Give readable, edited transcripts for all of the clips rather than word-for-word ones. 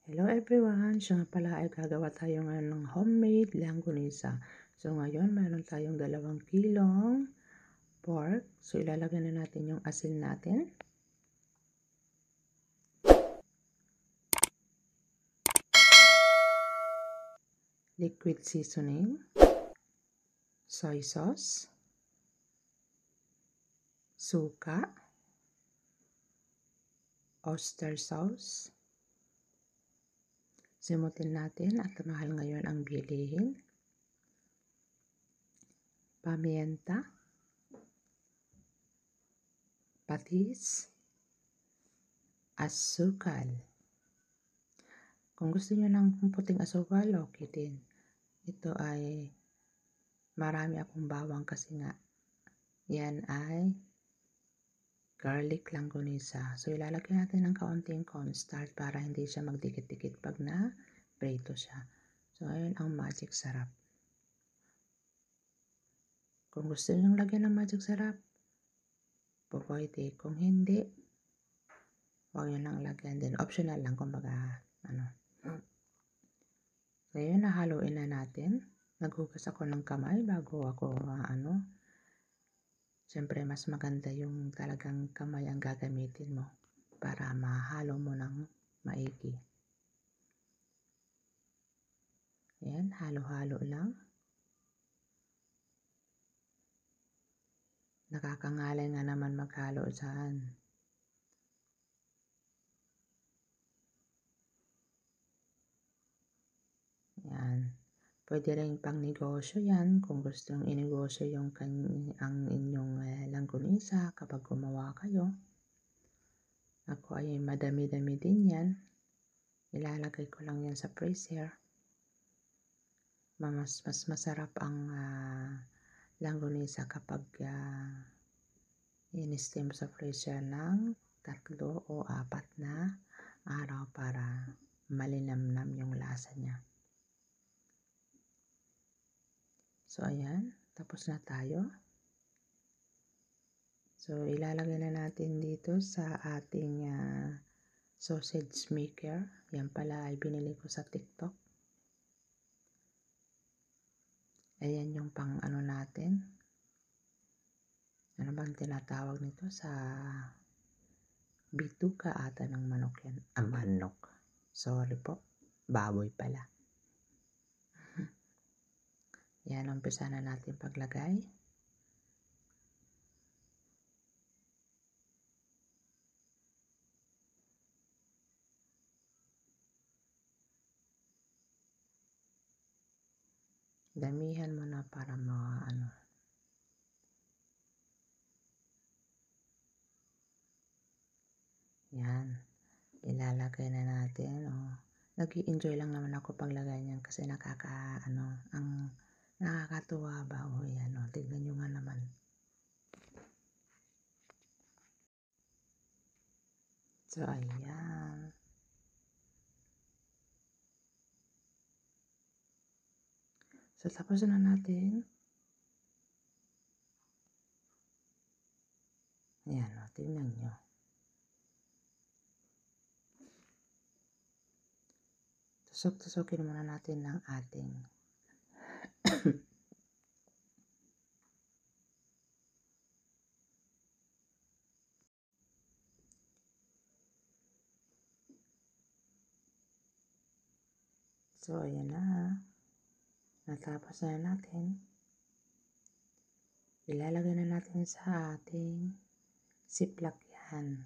Hello everyone! Siya nga pala ay gagawa tayo ngayon ng homemade langgonisa. So ngayon meron tayong 2 kilong pork. So ilalagay na natin yung asin natin. Liquid seasoning. Soy sauce. Suka. Oyster sauce. Simutin natin at mahal ngayon ang bilihin. Pamienta. Patis. Asukal. Kung gusto niyo ng puting asukal, okay din. Ito ay marami akong bawang kasi nga yan ay garlic langgonisa. So ilalagay natin ng kaunting cornstarch para hindi siya magdikit-dikit pag na-prito siya. So ayun ang magic sarap. Kung gusto niyo lagyan ng magic sarap, pwede. Kung hindi, huwag yun lang lagyan din. Optional lang kumbaga ano. Ngayon nahaluin na natin. Naghugas ako ng kamay bago ako Siyempre mas maganda yung talagang kamay ang gagamitin mo para mahalo mo ng maigi. Ayan, halo-halo lang. Nakakangalay nga naman maghalo dyan. Ayan. Pwede rin pang negosyo yan kung gusto nyo inegosyo ang inyong langgonisa kapag gumawa kayo. Ako ay madami-dami din yan. Ilalagay ko lang yan sa freezer. Mas masarap ang langgonisa kapag in-steam sa freezer ng 3 o 4 na araw para malinamnam yung lasa niya. So ayan, tapos na tayo. So ilalagay na natin dito sa ating sausage maker. Yan pala ay binili ko sa TikTok. Ayan yung pang natin. Ano bang tinatawag nito sa bituka ata ng manok yan. Manok. Sorry po. Baboy pala. Yan, umpisa na natin paglagay. Damihan mo na para Yan. Ilalagay na natin. Nag-i-enjoy lang naman ako paglagay niyan kasi nakakatuwa ba? Yan. Tignan nyo nga naman. So, ayan. So, tapos na natin. Ayan, tignan nyo. Tusok-tusokin muna natin ng ating So, ayan na. Natapos na natin. Ilalagay na natin sa ating ziplock yan.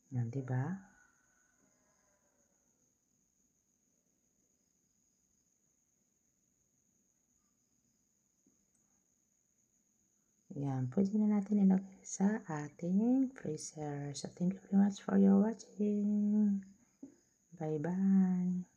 Yan, diba? Yan, pwede na natin ilagay sa ating freezer. So, thank you very much for your watching. Bye-bye.